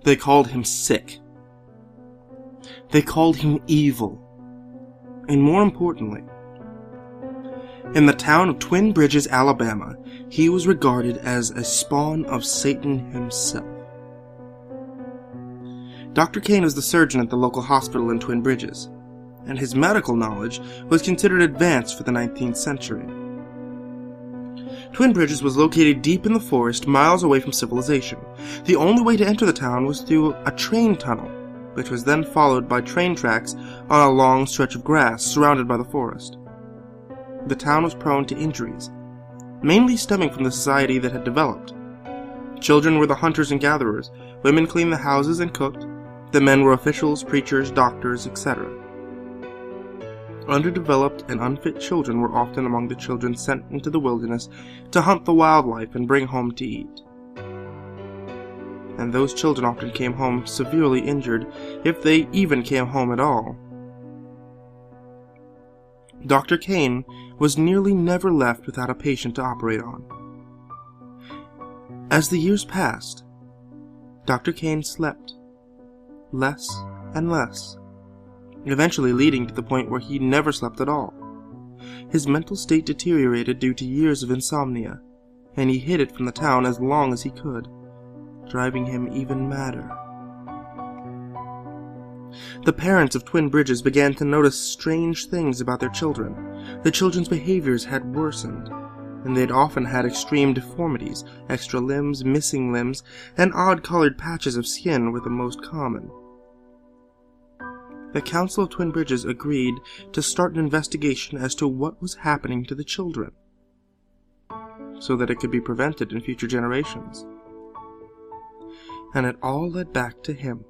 They called him sick. They called him evil. And more importantly, in the town of Twin Bridges, Alabama, he was regarded as a spawn of Satan himself. Dr. Kane was the surgeon at the local hospital in Twin Bridges, and his medical knowledge was considered advanced for the 19th century. Twin Bridges was located deep in the forest, miles away from civilization. The only way to enter the town was through a train tunnel, which was then followed by train tracks on a long stretch of grass surrounded by the forest. The town was prone to injuries, mainly stemming from the society that had developed. Children were the hunters and gatherers, women cleaned the houses and cooked, the men were officials, preachers, doctors, etc. Underdeveloped and unfit children were often among the children sent into the wilderness to hunt the wildlife and bring home to eat. And those children often came home severely injured, if they even came home at all. Dr. Kane was nearly never left without a patient to operate on. As the years passed, Dr. Kane slept less and less, eventually leading to the point where he never slept at all. His mental state deteriorated due to years of insomnia, and he hid it from the town as long as he could, driving him even madder. The parents of Twin Bridges began to notice strange things about their children. The children's behaviors had worsened, and they'd often had extreme deformities. Extra limbs, missing limbs, and odd-colored patches of skin were the most common. The Council of Twin Bridges agreed to start an investigation as to what was happening to the children, so that it could be prevented in future generations. And it all led back to him.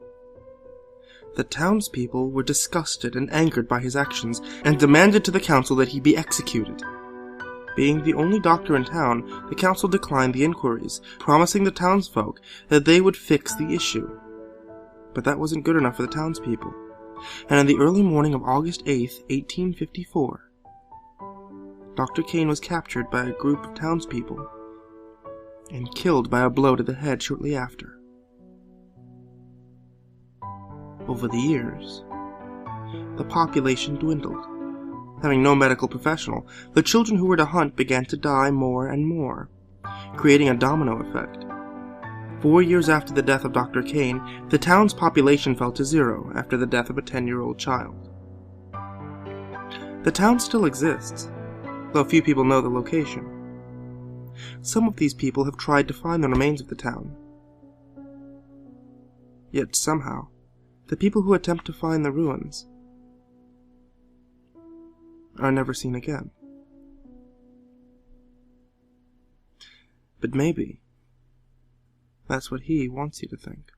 The townspeople were disgusted and angered by his actions, and demanded to the council that he be executed. Being the only doctor in town, the council declined the inquiries, promising the townsfolk that they would fix the issue. But that wasn't good enough for the townspeople, and in the early morning of August 8th, 1854, Dr. Kane was captured by a group of townspeople and killed by a blow to the head shortly after. Over the years, the population dwindled. Having no medical professional, the children who were to hunt began to die more and more, creating a domino effect. 4 years after the death of Dr. Kane, the town's population fell to 0 after the death of a 10-year-old child. The town still exists, though few people know the location. Some of these people have tried to find the remains of the town. Yet somehow, the people who attempt to find the ruins are never seen again. But maybe that's what he wants you to think.